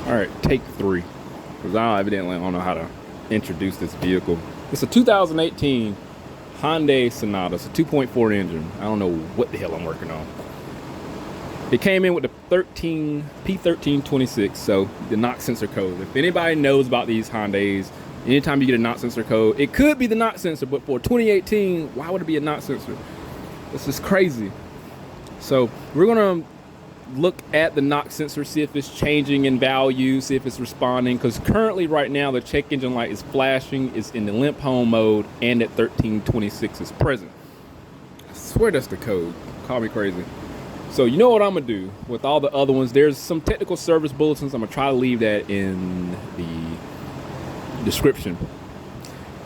All right, take 3. Because I evidently don't know how to introduce this vehicle. It's a 2018 Hyundai Sonata. It's a 2.4 engine. I don't know what the hell I'm working on. It came in with the P1326, so the knock sensor code. If anybody knows about these Hyundais, anytime you get a knock sensor code, it could be the knock sensor, but for 2018, why would it be a knock sensor? This is crazy. So we're gonna look at the knock sensor, see if it's changing in value, see if it's responding, because currently right now the check engine light is flashing, it's in the limp home mode, and at 1326 is present. I swear that's the code. Call me crazy. So you know what I'm gonna do with all the other ones. There's some technical service bulletins. I'm gonna try to leave that in the description.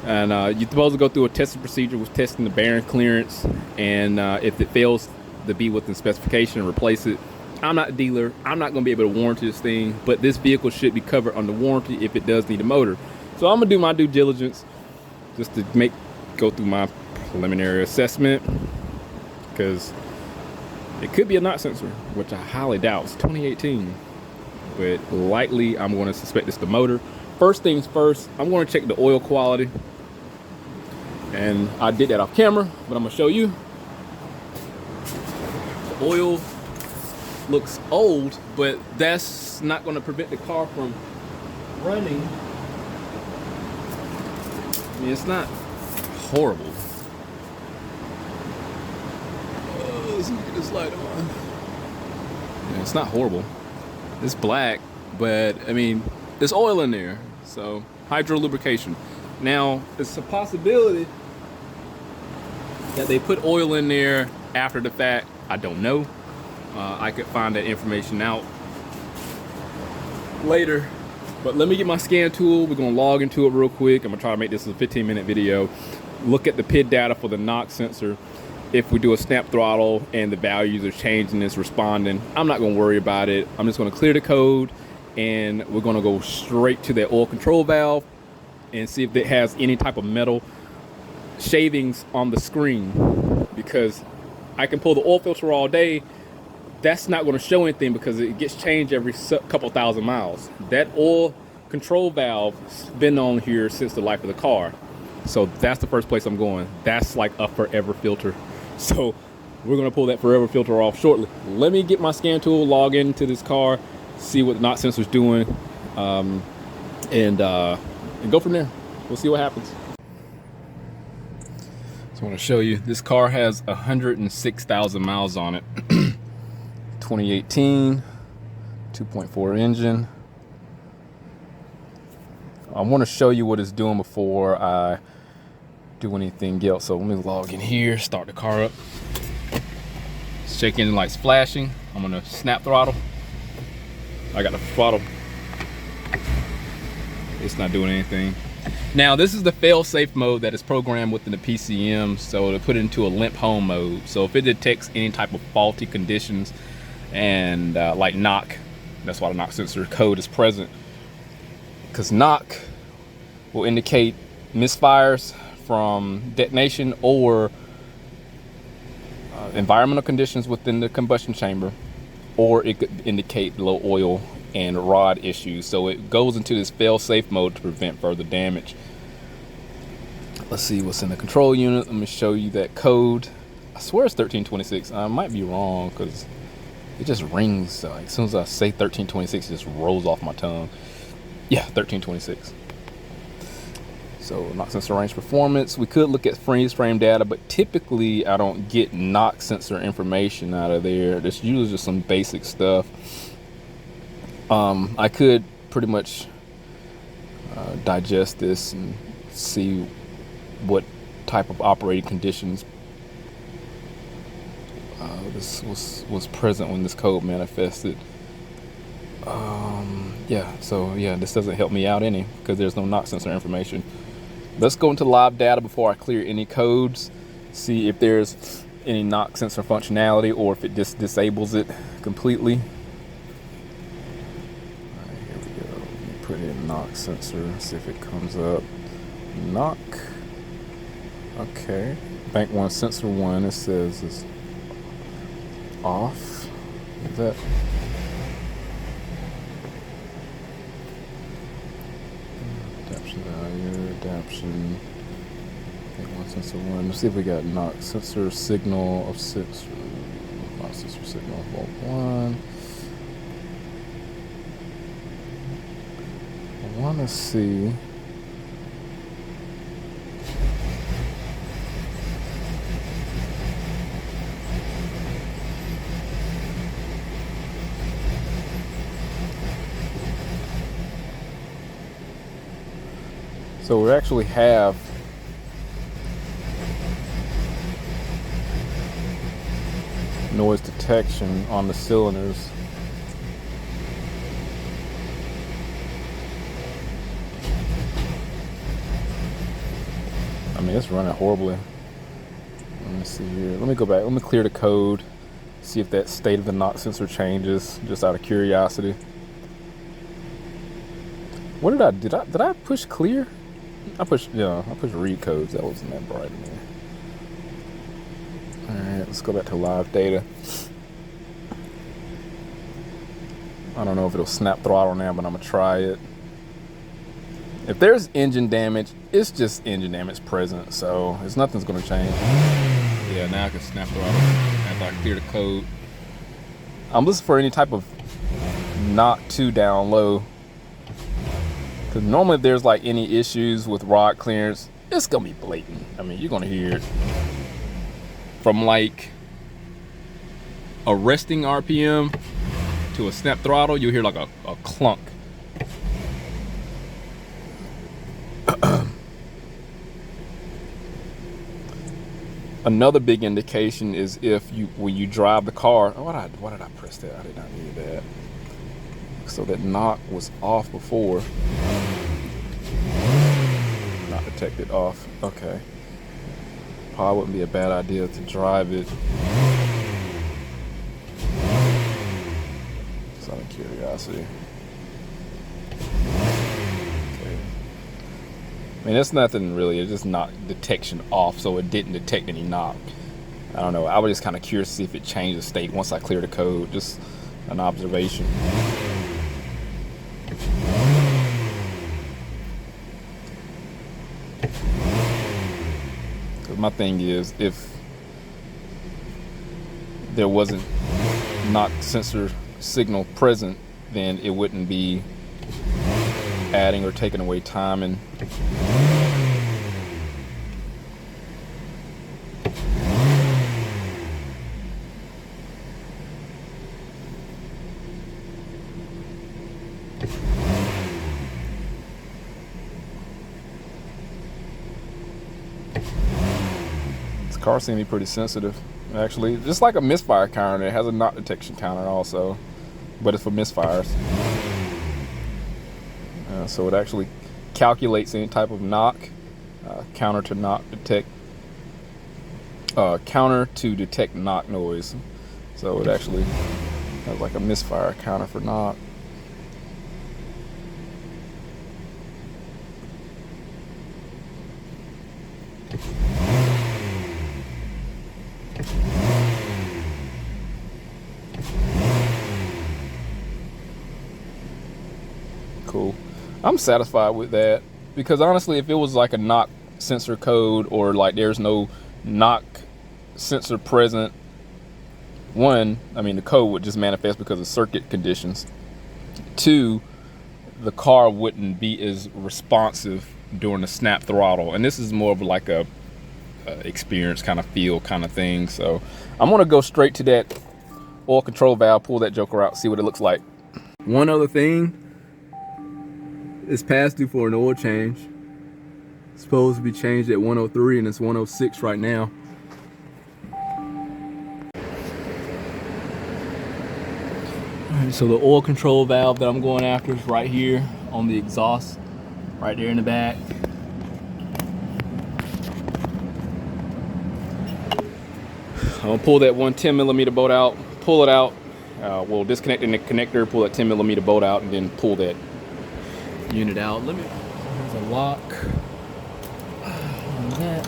And you're supposed to go through a testing procedure with testing the bearing clearance, and if it fails to be within specification, replace it. I'm not a dealer. I'm not gonna be able to warranty this thing, but this vehicle should be covered under warranty if it does need a motor. So I'm gonna do my due diligence just to go through my preliminary assessment, because it could be a knock sensor, which I highly doubt. It's 2018, but likely I'm going to suspect it's the motor. First things first, I'm going to check the oil quality, and I did that off camera, but I'm going to show you. The oil looks old, but that's not going to prevent the car from running. I mean, it's not horrible. Let's get this light on. Yeah, it's not horrible. It's black, but I mean, there's oil in there, so hydro lubrication. Now, it's a possibility that they put oil in there after the fact. I don't know. I could find that information out later. But let me get my scan tool. We're gonna log into it real quick. I'm gonna try to make this a 15-minute video. Look at the PID data for the knock sensor. If we do a snap throttle and the values are changing, it's responding, I'm not gonna worry about it. I'm just gonna clear the code, and we're gonna go straight to the oil control valve and see if it has any type of metal shavings on the screen, because I can pull the oil filter all day. That's not gonna show anything because it gets changed every couple thousand miles. That oil control valve's been on here since the life of the car. So that's the first place I'm going. That's like a forever filter. So we're gonna pull that forever filter off shortly. Let me get my scan tool, log into this car, see what the knock sensor's doing, and go from there. We'll see what happens. So I want to show you, this car has 106,000 miles on it. 2018, 2.4 engine. I want to show you what it's doing before I do anything else. So let me log in here, start the car up. Check engine light's flashing. I'm gonna snap throttle. I got the throttle. It's not doing anything. Now this is the fail-safe mode that is programmed within the PCM, so to put it into a limp home mode. So if it detects any type of faulty conditions and like knock, that's why the knock sensor code is present. Because knock will indicate misfires from detonation or environmental conditions within the combustion chamber, or it could indicate low oil and rod issues. So it goes into this fail-safe mode to prevent further damage. Let's see what's in the control unit. Let me show you that code. I swear it's 1326. I might be wrong because it just rings. Like, as soon as I say 1326, it just rolls off my tongue. Yeah, 1326. So knock sensor range performance. We could look at freeze frame data, but typically I don't get knock sensor information out of there. There's usually just some basic stuff. I could pretty much digest this and see what type of operating conditions this was present when this code manifested. Yeah, so yeah, this doesn't help me out any because there's no knock sensor information. Let's go into live data before I clear any codes, see if there's any knock sensor functionality or if it just disables it completely. All right, here we go. Let me put in knock sensor, see if it comes up. Knock. Okay. Bank 1 sensor 1, it says is off. Is that? Adaption value, adaption. Okay, 1 sensor 1. Let's see if we got knock sensor signal of 6. Knock sensor signal of volt 1. I want to see. So we actually have noise detection on the cylinders. I mean, it's running horribly. Let me see here. Let me go back. Let me clear the code. See if that state of the knock sensor changes, just out of curiosity. What did I do? Did I push clear? I pushed read codes. That wasn't that bright in there. Alright, let's go back to live data. I don't know if it'll snap throttle now, but I'm gonna try it. If there's engine damage, it's just engine damage present, so nothing's gonna change. Yeah, now I can snap throttle after I clear the code. I'm listening for any type of knock too down low. Because normally if there's like any issues with rod clearance, it's gonna be blatant. I mean, you're gonna hear it. From like a resting RPM to a snap throttle, you'll hear like a clunk. Another big indication is if when you drive the car. Oh, why did I press that? I did not need that. So that knock was off before. Not detected off. Okay. Probably wouldn't be a bad idea to drive it. Just out of curiosity. Okay. I mean, it's nothing really. It's just knock detection off, so it didn't detect any knock. I don't know. I was just kind of curious to see if it changed the state once I cleared the code. Just an observation. My thing is, if there wasn't knock sensor signal present, then it wouldn't be adding or taking away time. And car seems to be pretty sensitive, actually. Just like a misfire counter, it has a knock detection counter also, but it's for misfires. So it actually calculates any type of knock, counter to detect knock noise. So it actually has like a misfire counter for knock. Cool. I'm satisfied with that, because honestly, if it was like a knock sensor code, or like there's no knock sensor present, one, I mean, the code would just manifest because of circuit conditions. Two, the car wouldn't be as responsive during the snap throttle, and this is more of like a experience kind of feel kind of thing. So I'm gonna go straight to that oil control valve, pull that joker out, see what it looks like. One other thing, it's past due for an oil change. It's supposed to be changed at 103 and it's 106 right now. Alright, so the oil control valve that I'm going after is right here on the exhaust, right there in the back. I'm gonna pull that one 10mm bolt out, pull it out. We'll disconnect the connector, pull that 10mm bolt out, and then pull that unit out. There's a lock on that.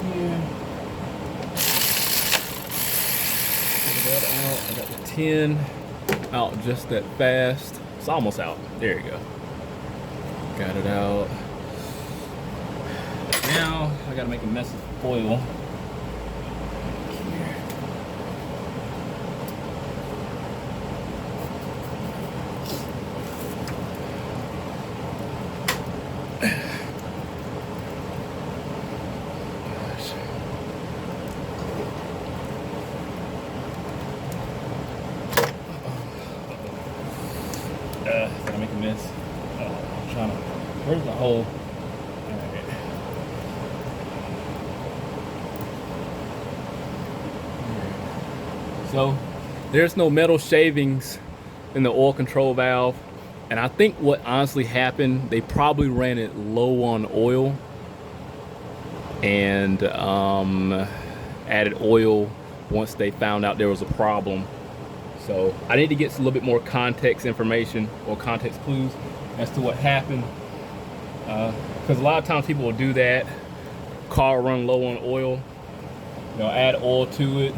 Here. Pull that out. I got the 10 out just that fast. It's almost out. There you go. Got it out. Now I gotta make a mess of oil. Gotta make a mess. I'm trying to. Where's the hole? Alright. So, there's no metal shavings in the oil control valve. And I think what honestly happened, they probably ran it low on oil and added oil once they found out there was a problem. So I need to get a little bit more context information or context clues as to what happened. Because a lot of times people will do that. Car run low on oil, they'll add oil to it,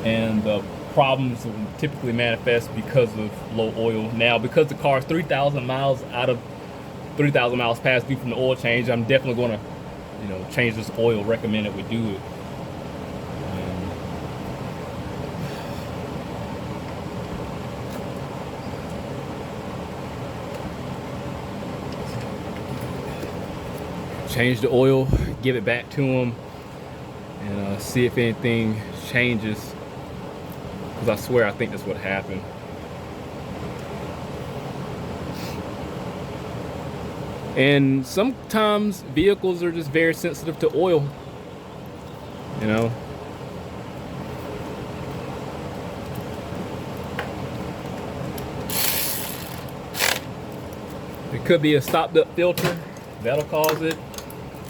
and the problems will typically manifest because of low oil. Now, because the car is 3,000 miles out of 3,000 miles past due from the oil change, I'm definitely going to, change this oil. Recommend that we do it. Change the oil, give it back to them, and see if anything changes. Because I swear I think that's what happened. And sometimes vehicles are just very sensitive to oil. It could be a stopped up filter. That'll cause it.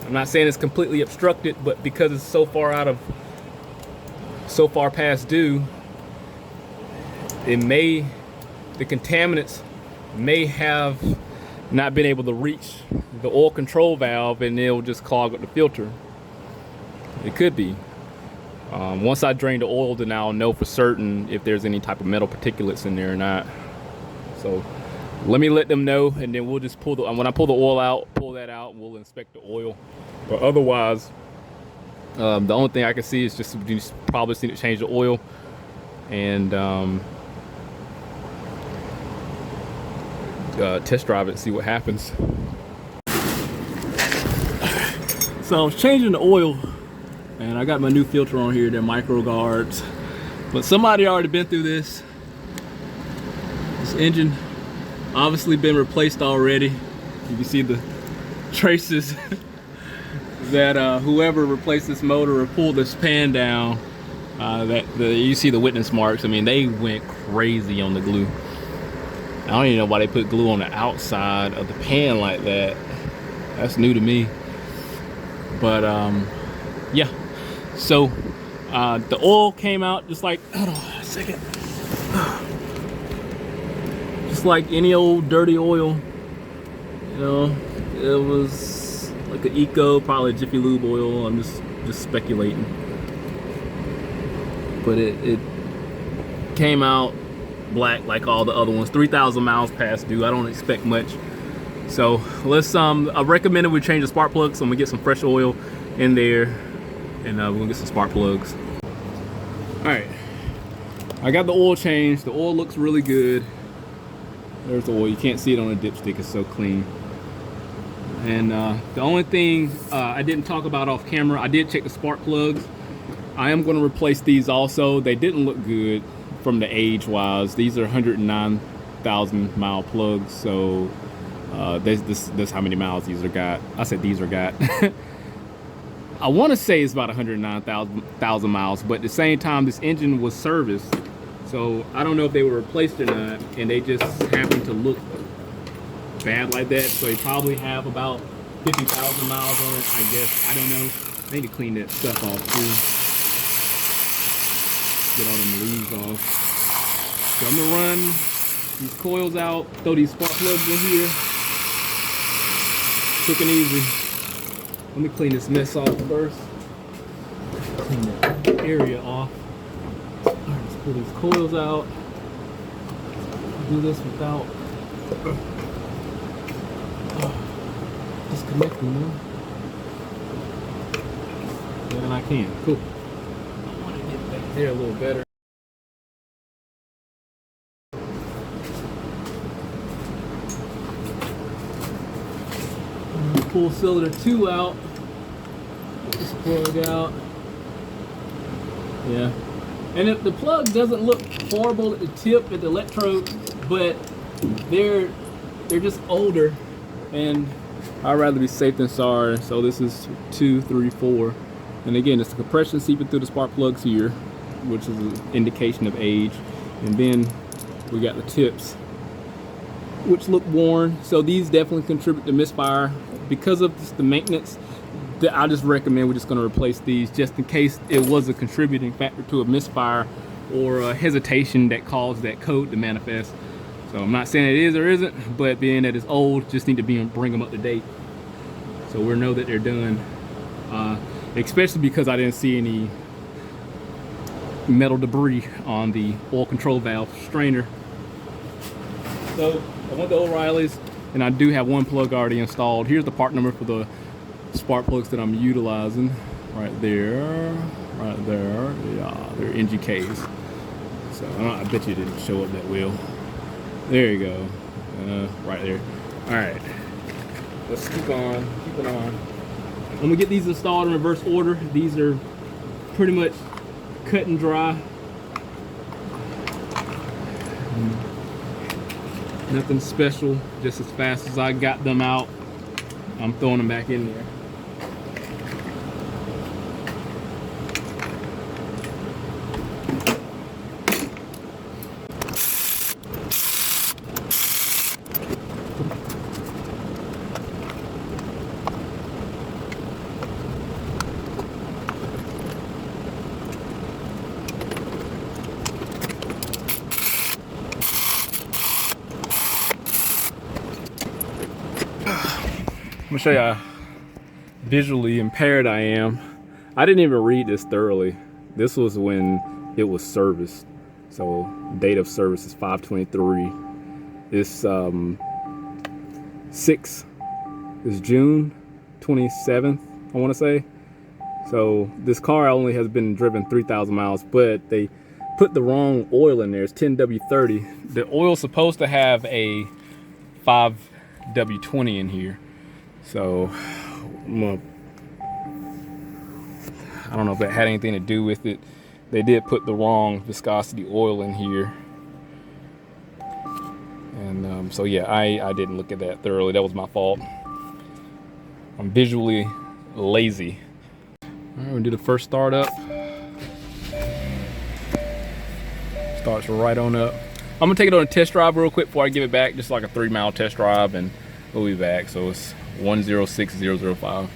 I'm not saying it's completely obstructed, but because it's so far past due, the contaminants may have not been able to reach the oil control valve, and it'll just clog up the filter. It could be. Once I drain the oil, then I'll know for certain if there's any type of metal particulates in there or not. So let me let them know, and then we'll just when I pull the oil out, pull that out, and we'll inspect the oil. But otherwise, the only thing I can see is just you probably need to change the oil, and test drive it and see what happens. So I was changing the oil, and I got my new filter on here. They're micro guards, but somebody already been through this. This engine obviously been replaced already. You can see the traces that whoever replaced this motor or pulled this pan down, you see the witness marks. I mean, they went crazy on the glue. I don't even know why they put glue on the outside of the pan like that. That's new to me. But yeah, so the oil came out just like, hold on a second, just like any old dirty oil. It was like an Eco, probably Jiffy Lube oil. I'm just speculating, but it came out black like all the other ones. 3,000 miles past due. I don't expect much. So let's I recommended we change the spark plugs. So I'm gonna get some fresh oil in there, and we're gonna get some spark plugs. All right, I got the oil changed. The oil looks really good. There's the oil. You can't see it on the dipstick. It's so clean. And the only thing I didn't talk about off camera, I did check the spark plugs. I am going to replace these also. They didn't look good from the age wise. These are 109,000 mile plugs, so this how many miles these are got. I said these are got. I want to say it's about 109,000 miles, but at the same time, this engine was serviced, so I don't know if they were replaced or not, and they just happened to look bad like that. So you probably have about 50,000 miles on it, I guess. I don't know. I need to clean that stuff off too. Get all them leaves off. So I'm gonna run these coils out, throw these spark plugs in here. Quick and easy. Let me clean this mess off first. Clean that area off. All right, let's pull these coils out. Do this without Disconnecting now. And I can. Cool. I want to get back there a little better. Pull cylinder 2 out. Get this plug out. Yeah. And if the plug doesn't look horrible at the tip, at the electrode, but they're just older, and I'd rather be safe than sorry. So this is 2, 3, 4. And again, it's the compression seeping through the spark plugs here, which is an indication of age. And then we got the tips, which look worn. So these definitely contribute to misfire. Because of the maintenance, I just recommend we're just going to replace these just in case it was a contributing factor to a misfire or a hesitation that caused that code to manifest. So I'm not saying it is or isn't, but being that it's old, just need to bring them up to date so we know that they're done. Especially because I didn't see any metal debris on the oil control valve strainer. So I went to O'Reilly's, and I do have one plug already installed. Here's the part number for the spark plugs that I'm utilizing. Right there, right there. Yeah, they're NGKs. So I bet you it didn't show up that well. There you go, right there. All right, let's keep on, keep it on. I'm gonna get these installed in reverse order. These are pretty much cut and dry. Nothing special, just as fast as I got them out, I'm throwing them back in there. I'm gonna show you how visually impaired I am. I didn't even read this thoroughly. This was when it was serviced. So date of service is 5/23. It's 6 is June 27th, I wanna say. So this car only has been driven 3,000 miles, but they put the wrong oil in there. It's 10W30. The oil's supposed to have a 5W20 in here. So I don't know if that had anything to do with it. They did put the wrong viscosity oil in here. And so yeah, I didn't look at that thoroughly. That was my fault. I'm visually lazy. All right, we're gonna do the first start up. Starts right on up. I'm gonna take it on a test drive real quick before I give it back, just like a 3-mile test drive, and we'll be back. So it's 106005.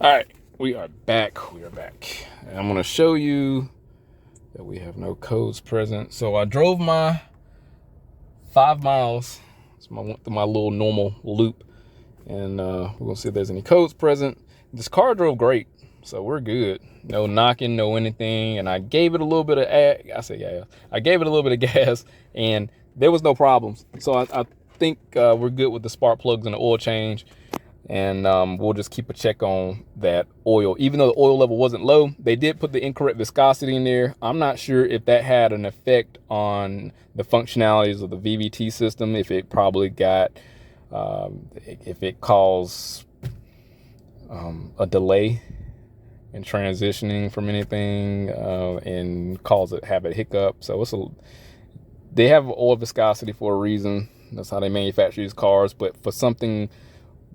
All right, we are back. We are back. And I'm gonna show you that we have no codes present. So I drove my 5 miles. So I went through my little normal loop, and we're gonna see if there's any codes present. This car drove great, so we're good. No knocking, no anything. And I gave it a little bit of I gave it a little bit of gas, and there was no problems. So I think we're good with the spark plugs and the oil change. And we'll just keep a check on that oil. Even though the oil level wasn't low, they did put the incorrect viscosity in there. I'm not sure if that had an effect on the functionalities of the VVT system, if it probably got, if it caused a delay in transitioning from anything and cause it have a hiccup. So they have oil viscosity for a reason. That's how they manufacture these cars. But for something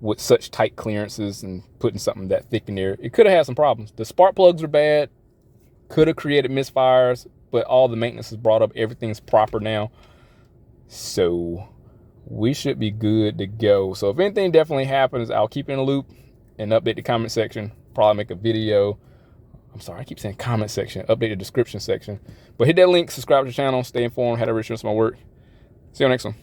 with such tight clearances and putting something that thick in there, it could have had some problems. The spark plugs are bad, could have created misfires, but all the maintenance is brought up. Everything's proper now. So we should be good to go. So if anything definitely happens, I'll keep you in a loop and update the comment section. Probably make a video. I'm sorry, I keep saying comment section. Update the description section. But hit that link, subscribe to the channel, stay informed, how to reach my work. See you on the next one.